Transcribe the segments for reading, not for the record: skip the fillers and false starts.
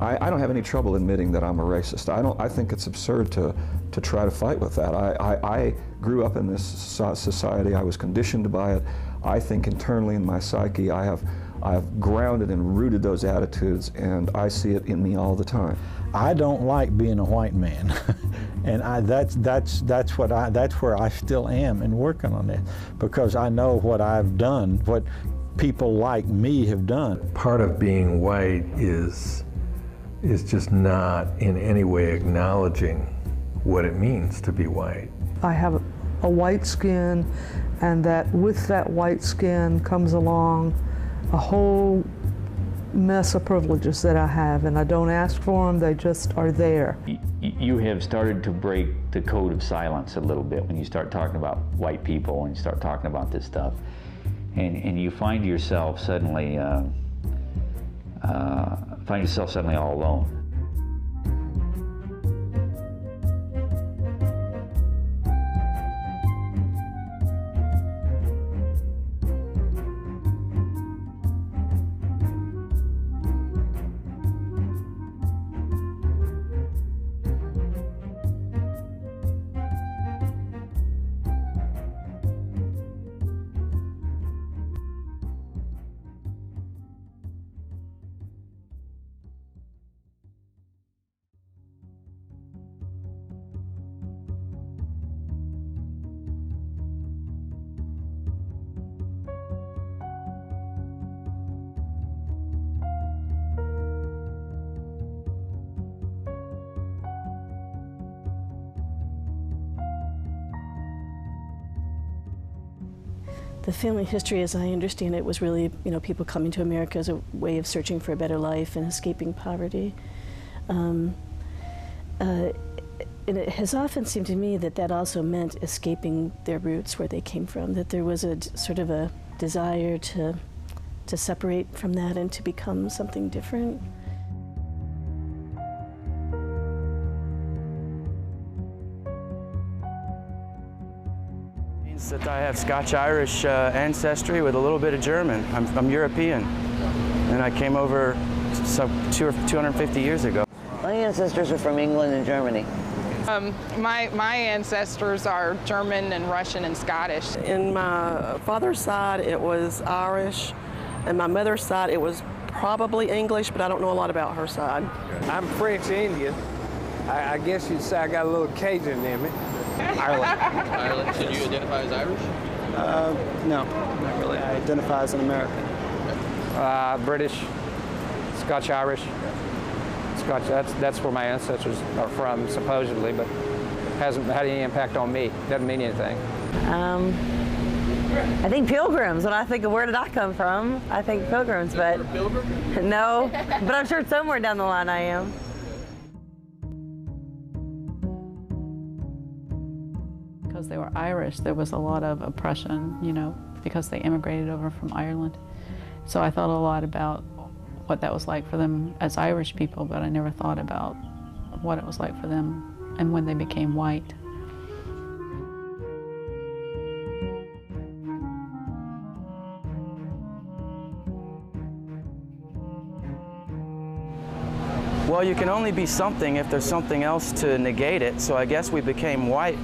I don't have any trouble admitting that I'm a racist. I think it's absurd to try to fight with that. I grew up in this society. I was conditioned by it. I think internally in my psyche I have grounded and rooted those attitudes, and I see it in me all the time. I don't like being a white man, and that's where I still am and working on it, because I know what I've done, what people like me have done. Part of being white is just not in any way acknowledging what it means to be white. I have a white skin, and that with that white skin comes along a whole mess of privileges that I have, and I don't ask for them, they just are there. You have started to break the code of silence a little bit when you start talking about white people and you start talking about this stuff. And you find yourself suddenly all alone. The family history, as I understand it, was really, people coming to America as a way of searching for a better life and escaping poverty. And it has often seemed to me that that also meant escaping their roots, where they came from, that there was a sort of a desire to separate from that and to become something different. That I have Scotch-Irish ancestry with a little bit of German. I'm European, and I came over 250 years ago. My ancestors are from England and Germany. My ancestors are German and Russian and Scottish. In my father's side, it was Irish, and my mother's side, it was probably English, but I don't know a lot about her side. I'm French Indian. I guess you'd say I got a little Cajun in me. Ireland. Ireland. So do you identify as Irish? No, not really. I identify as an American. British, Scotch-Irish. Scotch. That's where my ancestors are from, supposedly, but hasn't had any impact on me. Doesn't mean anything. I think Pilgrims. When I think of where did I come from, I think Pilgrims. But no, but I'm sure somewhere down the line I am. Because they were Irish, there was a lot of oppression, because they immigrated over from Ireland. So I thought a lot about what that was like for them as Irish people, but I never thought about what it was like for them and when they became white. Well, you can only be something if there's something else to negate it, so I guess we became white.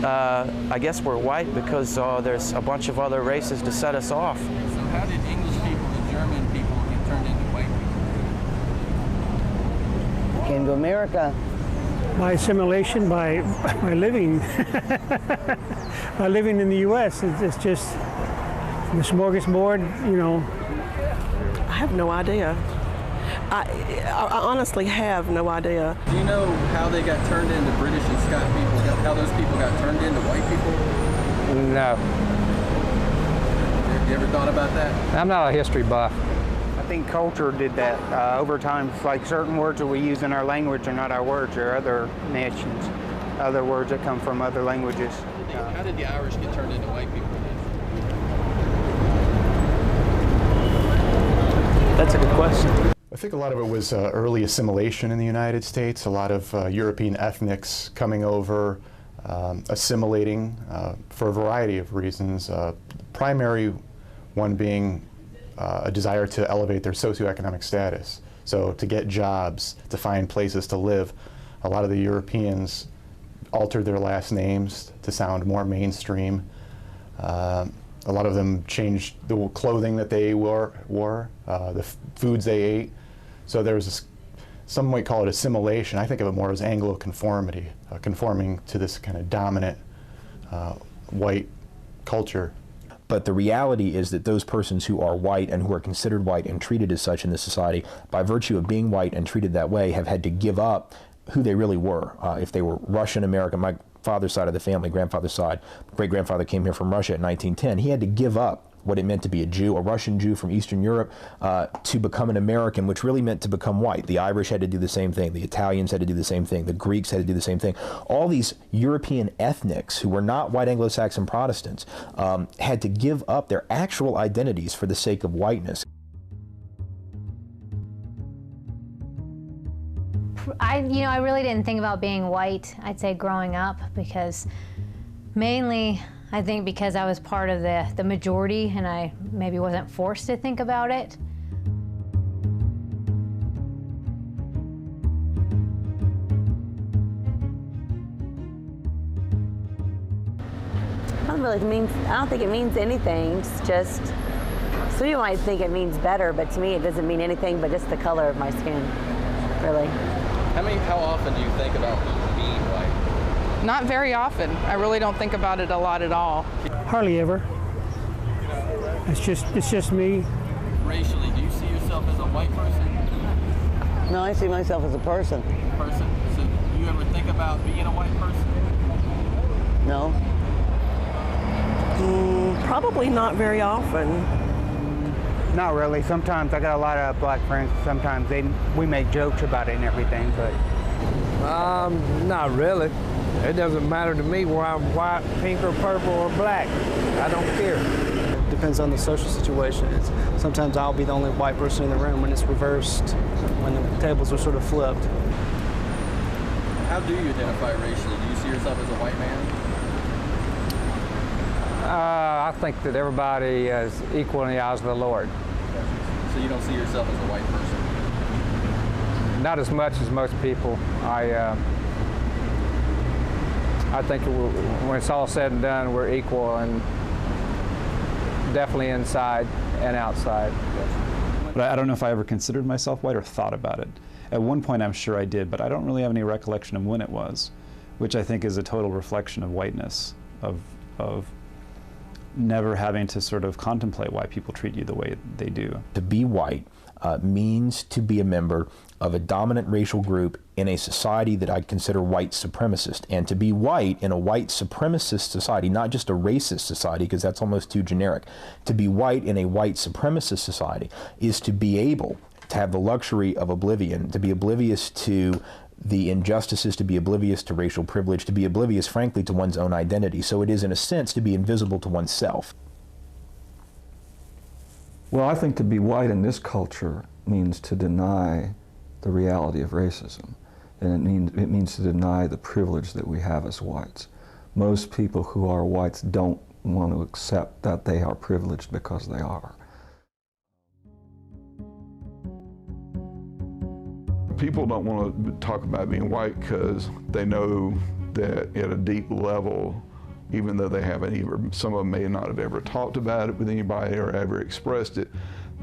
I guess we're white because there's a bunch of other races to set us off. So how did English people and German people get turned into white people? Came to America. By assimilation, by living, by living in the U.S. It's just the smorgasbord, I have no idea. I honestly have no idea. Do you know how they got turned into British and Scotch people? How those people got turned into white people? No. Have you ever thought about that? I'm not a history buff. I think culture did that over time. It's like certain words that we use in our language are not our words, or other nations, other words that come from other languages. How did the Irish get turned into white people then? That's a good question. I think a lot of it was early assimilation in the United States, a lot of European ethnics coming over, assimilating for a variety of reasons. Primary one being a desire to elevate their socioeconomic status. So to get jobs, to find places to live, a lot of the Europeans altered their last names to sound more mainstream. A lot of them changed the clothing that they wore, the foods they ate. So there was this, some might call it assimilation. I think of it more as Anglo-conformity, conforming to this kind of dominant white culture. But the reality is that those persons who are white and who are considered white and treated as such in this society, by virtue of being white and treated that way, have had to give up who they really were. If they were Russian American, my father's side of the family, grandfather's side, great-grandfather came here from Russia in 1910. He had to give up what it meant to be a Jew, a Russian Jew from Eastern Europe, to become an American, which really meant to become white. The Irish had to do the same thing. The Italians had to do the same thing. The Greeks had to do the same thing. All these European ethnics who were not white Anglo-Saxon Protestants had to give up their actual identities for the sake of whiteness. I really didn't think about being white, I'd say, growing up, because mainly I think because I was part of the majority and I maybe wasn't forced to think about it. I don't think it means anything. It's just, some people might think it means better, but to me it doesn't mean anything but just the color of my skin, really. How often do you think about being white? Not very often. I really don't think about it a lot at all. Hardly ever. It's just me. Racially, do you see yourself as a white person? No, I see myself as a person. Person? So do you ever think about being a white person? No. Probably not very often. Not really. Sometimes I got a lot of black friends. Sometimes we make jokes about it and everything, but not really. It doesn't matter to me whether I'm white, pink, or purple, or black. I don't care. It depends on the social situation. Sometimes I'll be the only white person in the room when it's reversed, when the tables are sort of flipped. How do you identify racially? Do you see yourself as a white man? I think that everybody is equal in the eyes of the Lord. So you don't see yourself as a white person? Not as much as most people. I think when it's all said and done, we're equal, and definitely inside and outside. But I don't know if I ever considered myself white or thought about it. At one point I'm sure I did, but I don't really have any recollection of when it was, which I think is a total reflection of whiteness, of never having to sort of contemplate why people treat you the way they do. To be white means to be a member of a dominant racial group in a society that I'd consider white supremacist. And to be white in a white supremacist society, not just a racist society, because that's almost too generic, to be white in a white supremacist society is to be able to have the luxury of oblivion, to be oblivious to the injustices, to be oblivious to racial privilege, to be oblivious, frankly, to one's own identity. So it is, in a sense, to be invisible to oneself. Well, I think to be white in this culture means to deny the reality of racism. And it means to deny the privilege that we have as whites. Most people who are whites don't want to accept that they are privileged because they are. People don't want to talk about being white because they know that at a deep level, even though they haven't some of them may not have ever talked about it with anybody or ever expressed it,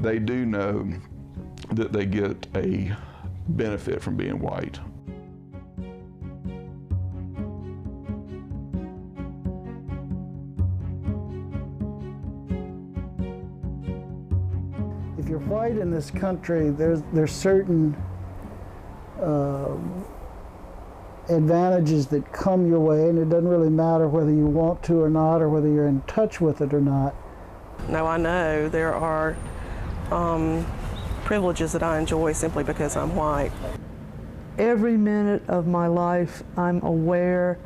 they do know that they get a benefit from being white. If you're white in this country, there's certain advantages that come your way, and it doesn't really matter whether you want to or not, or whether you're in touch with it or not. Now I know there are privileges that I enjoy simply because I'm white. Every minute of my life, I'm aware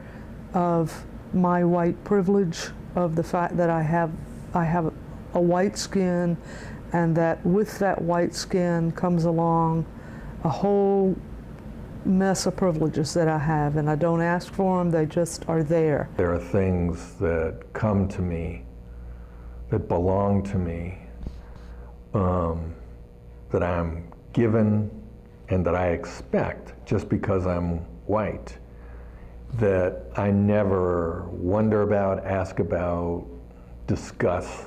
of my white privilege, of the fact that I have a white skin, and that with that white skin comes along a whole mess of privileges that I have, and I don't ask for them, they just are there. There are things that come to me, that belong to me, that I'm given and that I expect just because I'm white, that I never wonder about, ask about, discuss.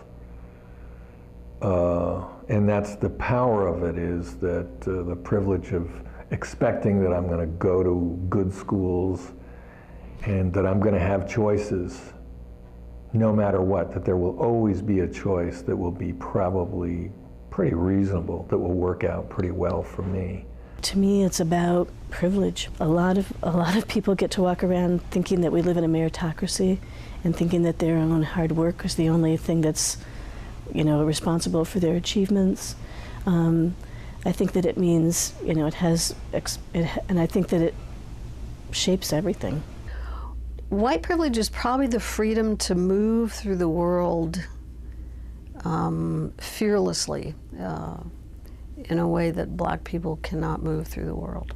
And that's the power of it, is that the privilege of expecting that I'm going to go to good schools and that I'm going to have choices no matter what, that there will always be a choice that will be probably pretty reasonable, that will work out pretty well for me. To me, it's about privilege. A lot of people get to walk around thinking that we live in a meritocracy and thinking that their own hard work is the only thing that's, you know, responsible for their achievements. I think that it means, you know, and I think that it shapes everything. White privilege is probably the freedom to move through the world fearlessly in a way that black people cannot move through the world.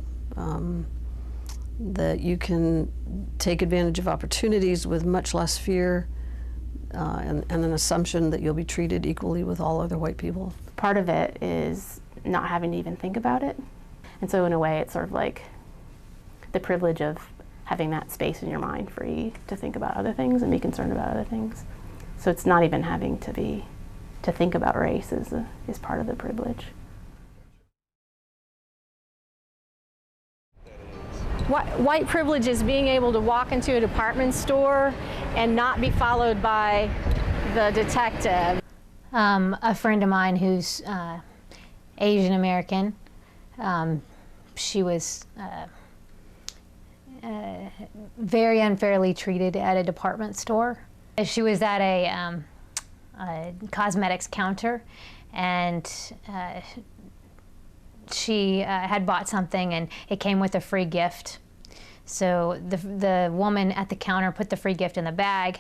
That you can take advantage of opportunities with much less fear and an assumption that you'll be treated equally with all other white people. Part of it is not having to even think about it. And so in a way, it's sort of like the privilege of having that space in your mind free to think about other things and be concerned about other things. So it's not even having to think about race is part of the privilege. White privilege is being able to walk into a department store and not be followed by the detective. A friend of mine who's Asian American, she was very unfairly treated at a department store. She was at a cosmetics counter, and she had bought something and it came with a free gift. So the woman at the counter put the free gift in the bag,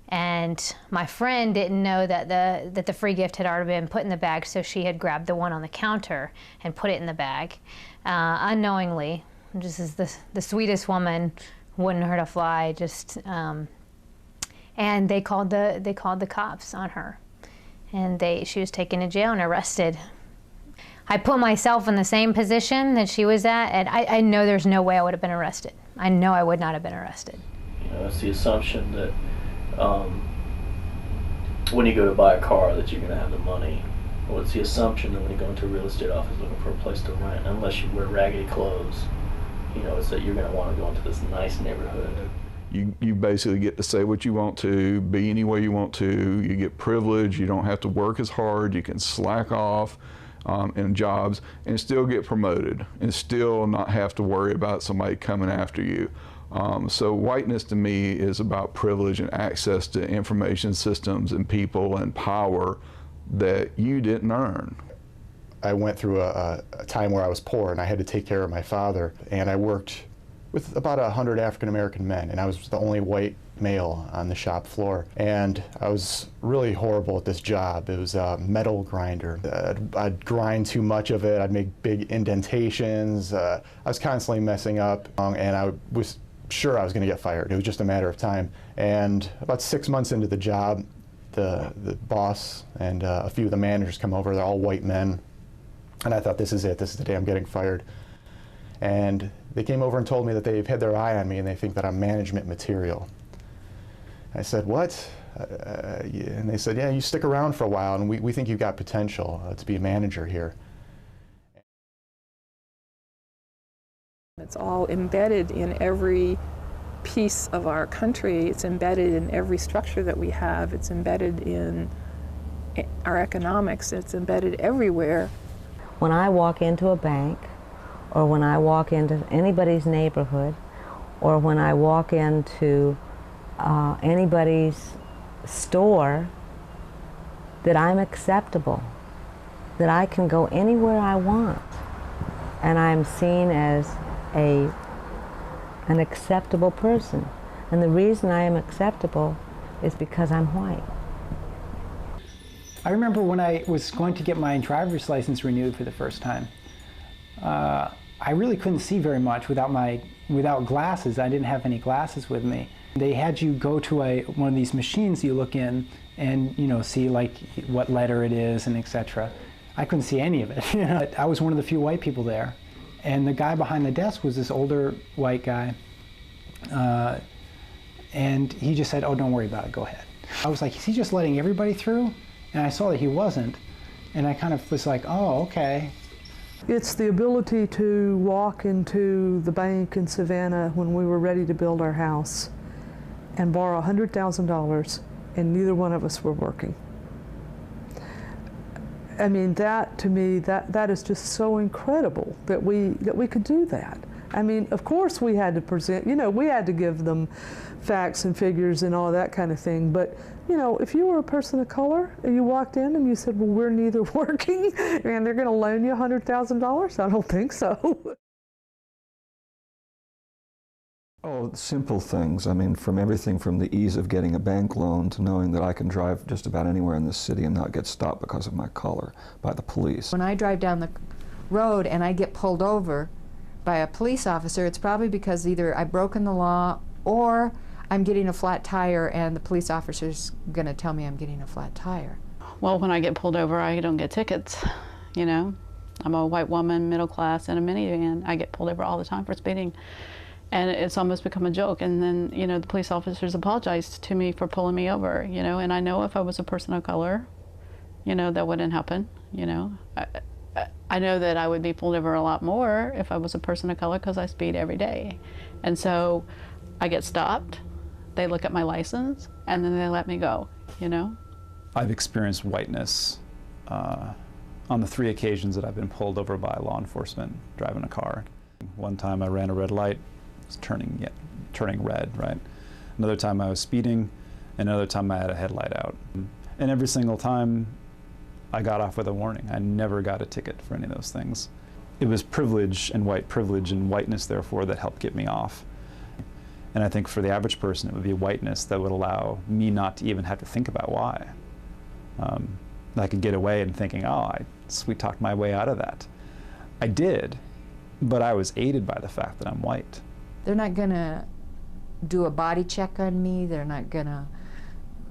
and my friend didn't know that the free gift had already been put in the bag, so she had grabbed the one on the counter and put it in the bag unknowingly. Just as the sweetest woman, wouldn't hurt a fly. Just and they called the cops on her, and she was taken to jail and arrested. I put myself in the same position that she was at, and I know there's no way I would have been arrested. I know I would not have been arrested. You know, it's the assumption that when you go to buy a car that you're going to have the money. Well, it's the assumption that when you go into a real estate office looking for a place to rent, unless you wear raggedy clothes, you know, it's that you're going to want to go into this nice neighborhood. You basically get to say what you want to, be any way you want to. You get privilege. You don't have to work as hard. You can slack off in jobs and still get promoted and still not have to worry about somebody coming after you. So whiteness to me is about privilege and access to information systems and people and power that you didn't earn. I went through a time where I was poor and I had to take care of my father, and I worked with about 100 African American men, and I was the only white male on the shop floor. And I was really horrible at this job. It was a metal grinder. I'd grind too much of it. I'd make big indentations. I was constantly messing up, and I was sure I was going to get fired. It was just a matter of time. And about 6 months into the job, the boss and a few of the managers come over. They're all white men. And I thought, this is it. This is the day I'm getting fired. And they came over and told me that they've had their eye on me and they think that I'm management material. I said, what? And they said, yeah, you stick around for a while and we think you've got potential to be a manager here. It's all embedded in every piece of our country. It's embedded in every structure that we have. It's embedded in our economics. It's embedded everywhere. When I walk into a bank, or when I walk into anybody's neighborhood, or when I walk into anybody's store, that I'm acceptable, that I can go anywhere I want, and I'm seen as an acceptable person. And the reason I am acceptable is because I'm white. I remember when I was going to get my driver's license renewed for the first time. I really couldn't see very much without glasses. I didn't have any glasses with me. They had you go to one of these machines you look in and see like what letter it is and etc. I couldn't see any of it. I was one of the few white people there, And the guy behind the desk was this older white guy. And he just said, "Oh, don't worry about it, go ahead." I was like, is he just letting everybody through? And I saw that he wasn't. And I kind of was like, oh, okay. It's the ability to walk into the bank in Savannah when we were ready to build our house and borrow $100,000, and neither one of us were working. I mean, that to me, that is just so incredible that we could do that. I mean, of course we had to present, you know, we had to give them facts and figures and all that kind of thing, but you know, if you were a person of color and you walked in and you said, well, we're neither working and they're going to loan you $100,000, I don't think so. Oh, simple things. I mean, from everything from the ease of getting a bank loan to knowing that I can drive just about anywhere in this city and not get stopped because of my color by the police. When I drive down the road and I get pulled over by a police officer, it's probably because either I've broken the law or I'm getting a flat tire and the police officer's going to tell me I'm getting a flat tire. Well, when I get pulled over, I don't get tickets, you know. I'm a white woman, middle class, in a minivan. I get pulled over all the time for speeding. And it's almost become a joke. And then, you know, the police officers apologized to me for pulling me over, you know. And I know if I was a person of color, you know, that wouldn't happen, you know. I know that I would be pulled over a lot more if I was a person of color because I speed every day. And so I get stopped, they look at my license, and then they let me go, you know. I've experienced whiteness on the 3 occasions that I've been pulled over by law enforcement driving a car. One time I ran a red light, it was turning red, right? Another time I was speeding, and another time I had a headlight out. And every single time I got off with a warning. I never got a ticket for any of those things. It was privilege and whiteness, therefore, that helped get me off. And I think for the average person, it would be whiteness that would allow me not to even have to think about why. I could get away and thinking, oh, I sweet-talked my way out of that. I did, but I was aided by the fact that I'm white. They're not going to do a body check on me. They're not going to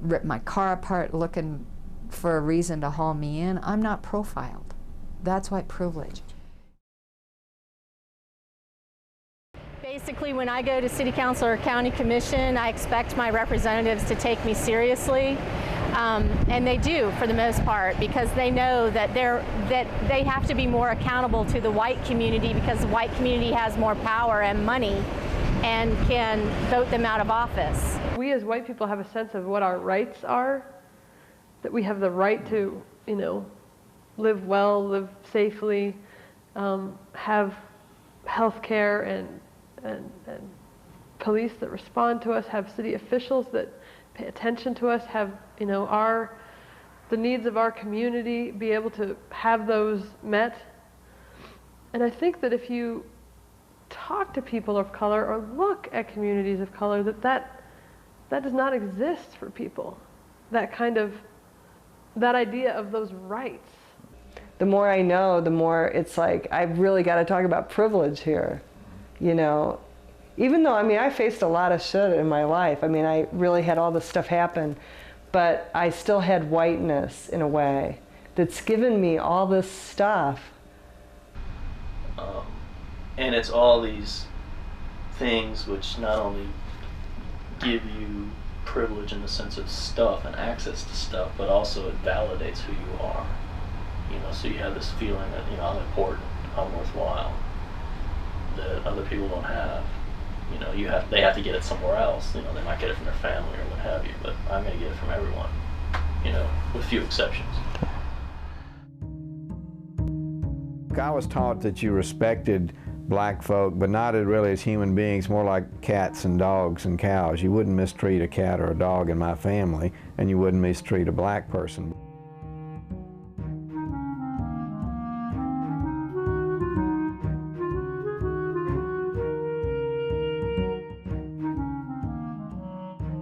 rip my car apart looking for a reason to haul me in. I'm not profiled. That's white privilege. Basically, when I go to city council or county commission, I expect my representatives to take me seriously. And they do, for the most part, because they know that they have to be more accountable to the white community because the white community has more power and money and can vote them out of office. We as white people have a sense of what our rights are, that we have the right to, you know, live well, live safely, have health care and police that respond to us, have city officials that pay attention to us, have, you know, the needs of our community, be able to have those met. And I think that if you talk to people of color or look at communities of color, that does not exist for people. That idea of those rights. The more I know, the more it's like, I've really got to talk about privilege here, you know. Even though, I mean, I faced a lot of shit in my life. I mean, I really had all this stuff happen, but I still had whiteness in a way that's given me all this stuff. And it's all these things which not only give you privilege in the sense of stuff and access to stuff, but also it validates who you are. You know, so you have this feeling that, you know, I'm important, I'm worthwhile, that other people don't have. You know, they have to get it somewhere else. You know, they might get it from their family or what have you, but I'm going to get it from everyone, you know, with few exceptions. I was taught that you respected black folk, but not really as human beings, more like cats and dogs and cows. You wouldn't mistreat a cat or a dog in my family, and you wouldn't mistreat a black person.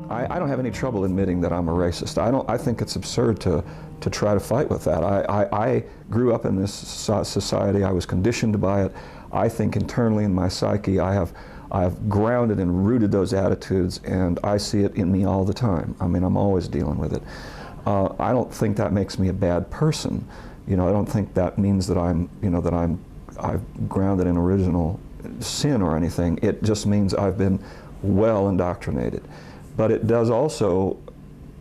I don't have any trouble admitting that I'm a racist. I think it's absurd to try to fight with that. I grew up in this society. I was conditioned by it. I think internally in my psyche I have grounded and rooted those attitudes, and I see it in me all the time. I mean, I'm always dealing with it. I don't think that makes me a bad person. You know, I don't think that means that I'm, you know, that I'm I've grounded in original sin or anything. It just means I've been well indoctrinated. But it does also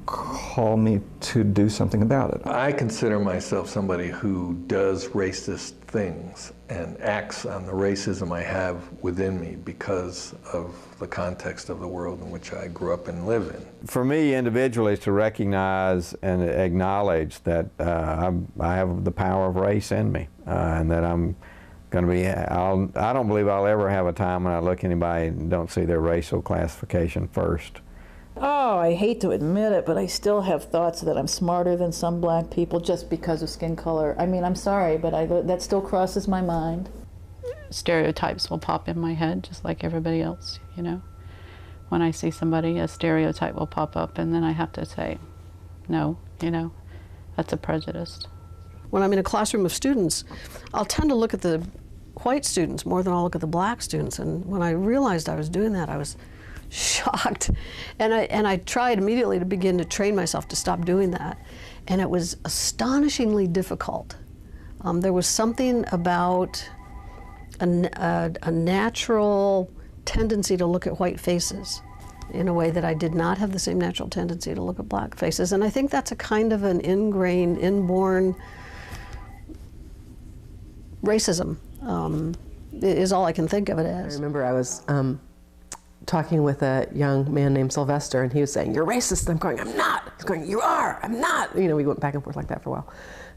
call me to do something about it. I consider myself somebody who does racist things and acts on the racism I have within me because of the context of the world in which I grew up and live in. For me, individually, is to recognize and acknowledge that I have the power of race in me, and that I'm going to be, I don't believe I'll ever have a time when I look at anybody and don't see their racial classification first. Oh, I hate to admit it, but I still have thoughts that I'm smarter than some black people just because of skin color. I mean, I'm sorry, but that still crosses my mind. Stereotypes will pop in my head just like everybody else, you know. When I see somebody, a stereotype will pop up, and then I have to say, no, you know, that's a prejudice. When I'm in a classroom of students, I'll tend to look at the white students more than I'll look at the black students. And when I realized I was doing that, I was shocked. And I tried immediately to begin to train myself to stop doing that. And it was astonishingly difficult. There was something about a natural tendency to look at white faces in a way that I did not have the same natural tendency to look at black faces. And I think that's a kind of an ingrained, inborn racism, is all I can think of it as. I remember I was talking with a young man named Sylvester, and he was saying, "You're racist." And I'm going, "I'm not." He's going, "You are." "I'm not." You know, we went back and forth like that for a while.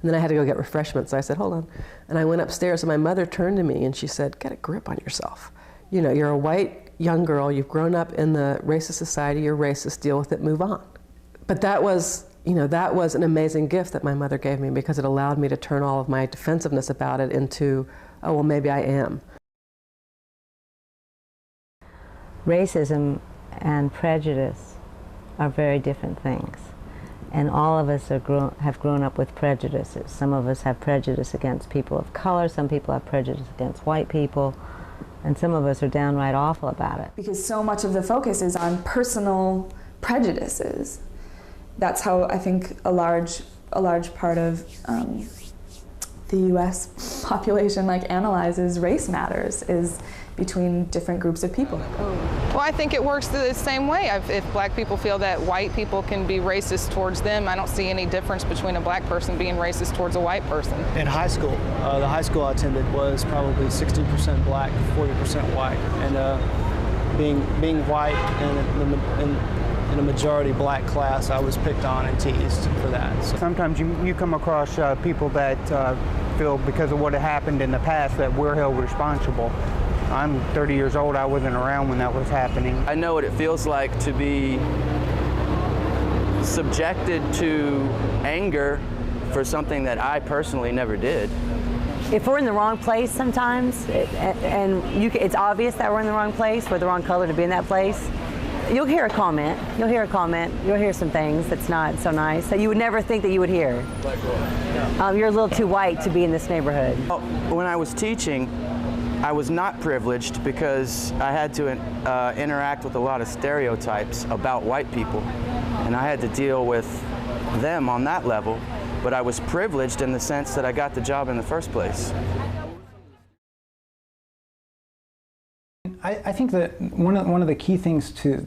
And then I had to go get refreshments, so I said, "Hold on." And I went upstairs, and my mother turned to me and she said, "Get a grip on yourself. You know, you're a white young girl, you've grown up in the racist society, you're racist, deal with it, move on." But that was, you know, that was an amazing gift that my mother gave me, because it allowed me to turn all of my defensiveness about it into, oh, well, maybe I am. Racism and prejudice are very different things. And all of us have grown up with prejudices. Some of us have prejudice against people of color, some people have prejudice against white people, and some of us are downright awful about it. Because so much of the focus is on personal prejudices. That's how I think a large part of the U.S. population analyzes race matters, is between different groups of people. Well, I think it works the same way. If black people feel that white people can be racist towards them, I don't see any difference between a black person being racist towards a white person. In high school, the high school I attended was probably 60% black, 40% white. And being white in a majority black class, I was picked on and teased for that. So. Sometimes you come across people that feel because of what happened in the past that we're held responsible. I'm 30 years old, I wasn't around when that was happening. I know what it feels like to be subjected to anger for something that I personally never did. If we're in the wrong place sometimes, it's obvious that we're in the wrong place, we're the wrong color to be in that place, you'll hear a comment, you'll hear some things that's not so nice, that you would never think that you would hear. You're a little too white to be in this neighborhood. When I was teaching, I was not privileged because I had to interact with a lot of stereotypes about white people, and I had to deal with them on that level, but I was privileged in the sense that I got the job in the first place. I think that one of the key things to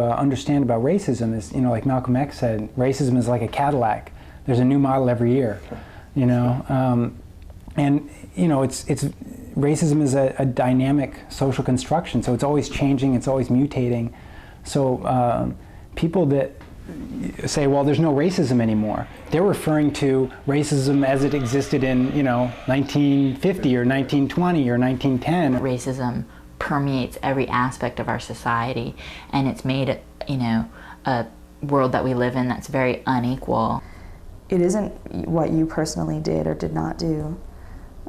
understand about racism is, like Malcolm X said, racism is like a Cadillac. There's a new model every year, and it's racism is a dynamic social construction, so it's always changing, it's always mutating. So people that say, well, there's no racism anymore, they're referring to racism as it existed in 1950 or 1920 or 1910. Racism permeates every aspect of our society, and it's made a world that we live in that's very unequal. It isn't what you personally did or did not do,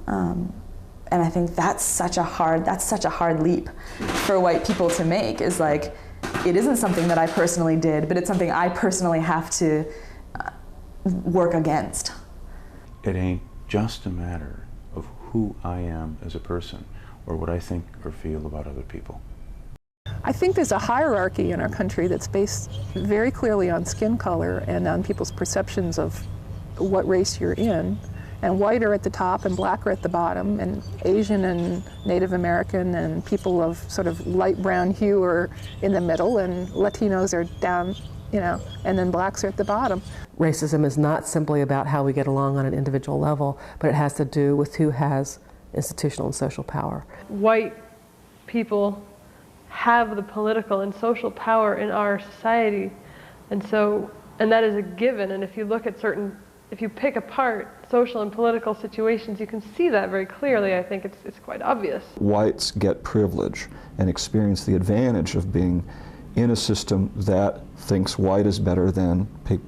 and I think that's such a hard leap for white people to make. Is it isn't something that I personally did, but it's something I personally have to work against. It ain't just a matter of who I am as a person, or what I think or feel about other people. I think there's a hierarchy in our country that's based very clearly on skin color and on people's perceptions of what race you're in. And white are at the top and black are at the bottom, and Asian and Native American and people of sort of light brown hue are in the middle, and Latinos are down, you know, and then blacks are at the bottom. Racism is not simply about how we get along on an individual level, but it has to do with who has institutional and social power. White people have the political and social power in our society, and that is a given. And if you look at if you pick apart social and political situations, you can see that very clearly. I think it's quite obvious. Whites get privilege and experience the advantage of being in a system that thinks white is better than,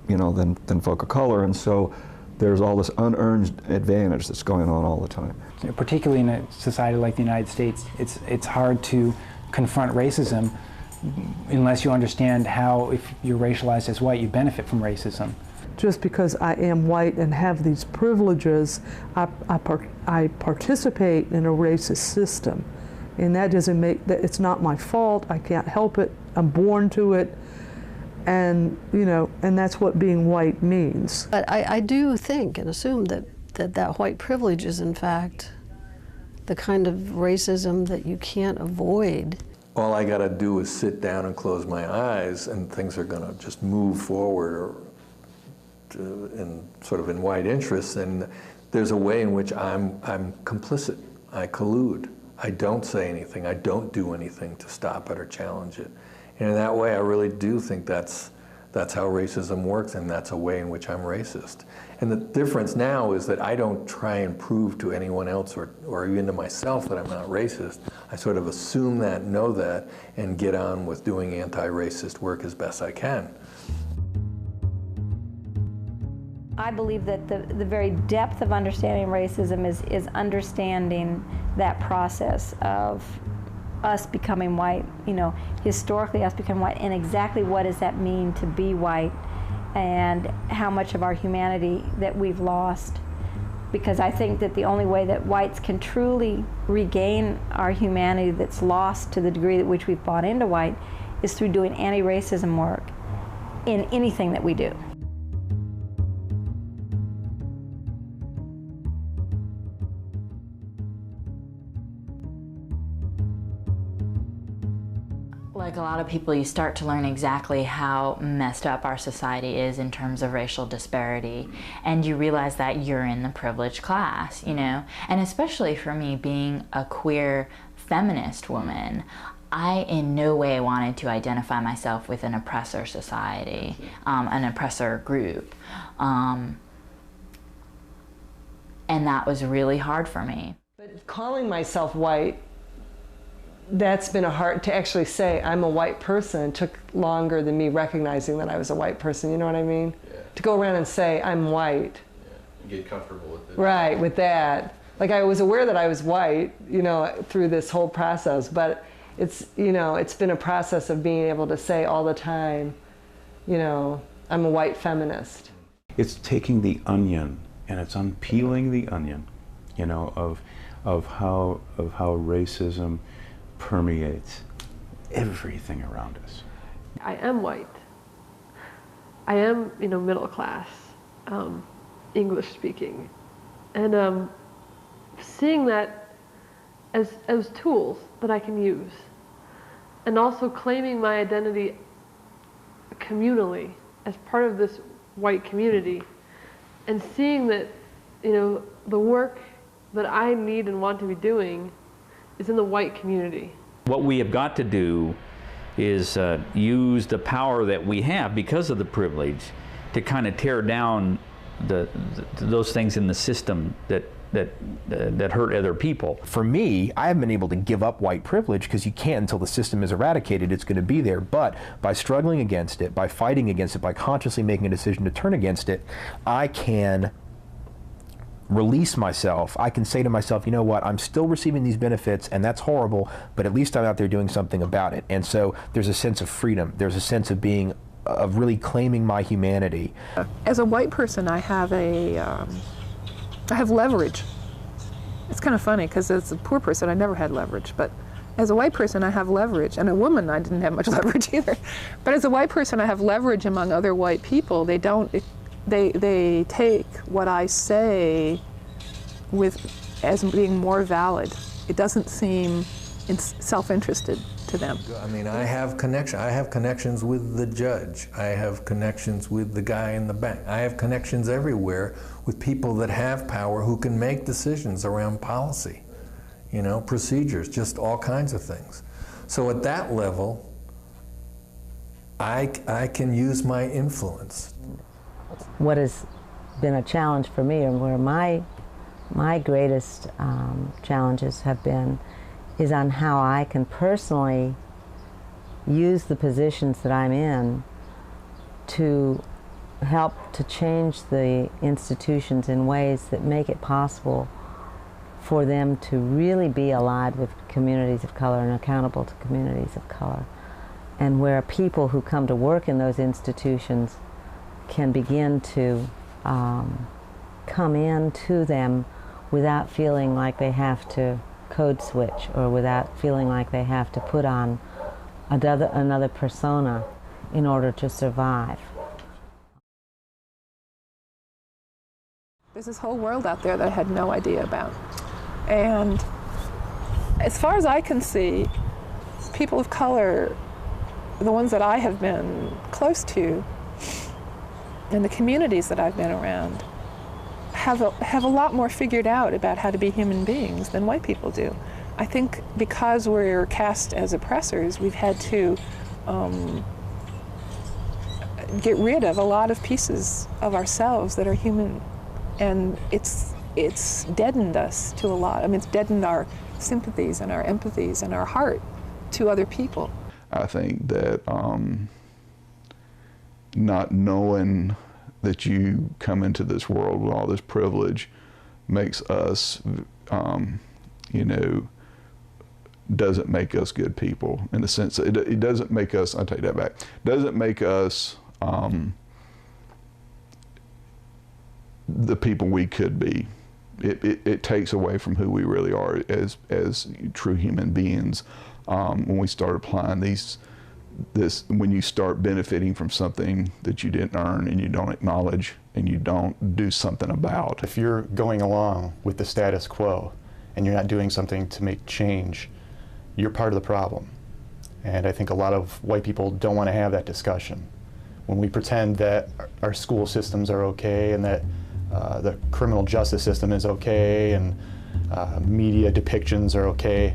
you know, than folk of color, and so there's all this unearned advantage that's going on all the time. Particularly in a society like the United States, it's hard to confront racism unless you understand how, if you're racialized as white, you benefit from racism. Just because I am white and have these privileges, I participate in a racist system. And that doesn't make, it's not my fault, I can't help it, I'm born to it, and, you know, and that's what being white means. But I do think and assume that white privilege is in fact the kind of racism that you can't avoid. All I gotta do is sit down and close my eyes and things are gonna just move forward in white interests, and there's a way in which I'm complicit, I collude. I don't say anything, I don't do anything to stop it or challenge it. And in that way, I really do think that's how racism works, and that's a way in which I'm racist. And the difference now is that I don't try and prove to anyone else or even to myself that I'm not racist. I sort of assume that, know that, and get on with doing anti-racist work as best I can. I believe that the very depth of understanding racism is understanding that process of us becoming white, you know, historically us becoming white, and exactly what does that mean to be white, and how much of our humanity that we've lost. Because I think that the only way that whites can truly regain our humanity that's lost to the degree at which we've bought into white is through doing anti-racism work in anything that we do. Like a lot of people, you start to learn exactly how messed up our society is in terms of racial disparity, and you realize that you're in the privileged class, you know? And especially for me, being a queer feminist woman, I in no way wanted to identify myself with an oppressor society, an oppressor group. And that was really hard for me. But calling myself white, that's been hard to actually say I'm a white person. It took longer than me recognizing that I was a white person, you know what I mean? Yeah. To go around and say I'm white. Yeah. Get comfortable with it. Right, with that. Like I was aware that I was white, you know, through this whole process, but it's, you know, it's been a process of being able to say all the time, you know, I'm a white feminist. It's taking the onion and it's unpeeling the onion, you know, of how racism permeates everything around us. I am white. I am, you know, middle class, English speaking, and seeing that as tools that I can use, and also claiming my identity communally as part of this white community, and seeing that, you know, the work that I need and want to be doing is in the white community. What we have got to do is use the power that we have because of the privilege to kind of tear down those things in the system that hurt other people. For me, I haven't been able to give up white privilege because you can't until the system is eradicated. It's going to be there. But by struggling against it, by fighting against it, by consciously making a decision to turn against it, I can release myself. I can say to myself, you know what, I'm still receiving these benefits and that's horrible, but at least I'm out there doing something about it. And so there's a sense of freedom. There's a sense of being, of really claiming my humanity. As a white person, I have leverage. It's kind of funny because as a poor person, I never had leverage, but as a white person, I have leverage. And a woman, I didn't have much leverage either. But as a white person, I have leverage among other white people. They take what I say as being more valid. It doesn't seem self-interested to them. I mean, I have connections with the judge. I have connections with the guy in the bank. I have connections everywhere with people that have power who can make decisions around policy, you know, procedures, just all kinds of things. So at that level, I can use my influence. What has been a challenge for me, and where my greatest challenges have been, is on how I can personally use the positions that I'm in to help to change the institutions in ways that make it possible for them to really be allied with communities of color and accountable to communities of color, and where people who come to work in those institutions can begin to come into them without feeling like they have to code switch, or without feeling like they have to put on another persona in order to survive. There's this whole world out there that I had no idea about. And as far as I can see, people of color, the ones that I have been close to, and the communities that I've been around, have a lot more figured out about how to be human beings than white people do. I think because we're cast as oppressors, we've had to get rid of a lot of pieces of ourselves that are human, and it's deadened us to a lot. I mean, it's deadened our sympathies and our empathies and our heart to other people. I think that not knowing that you come into this world with all this privilege makes us, you know, doesn't make us good people, in the sense that it doesn't make us, I'll take that back, doesn't make us the people we could be. It takes away from who we really are as true human beings when we start applying when you start benefiting from something that you didn't earn and you don't acknowledge and you don't do something about. If you're going along with the status quo and you're not doing something to make change, you're part of the problem. And I think a lot of white people don't want to have that discussion. When we pretend that our school systems are okay and that the criminal justice system is okay and media depictions are okay,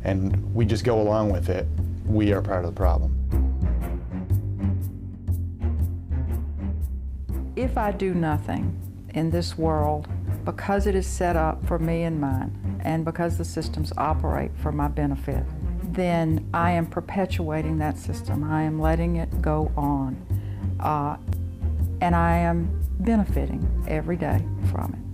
and we just go along with it, we are part of the problem. If I do nothing in this world because it is set up for me and mine, and because the systems operate for my benefit, then I am perpetuating that system. I am letting it go on. And I am benefiting every day from it.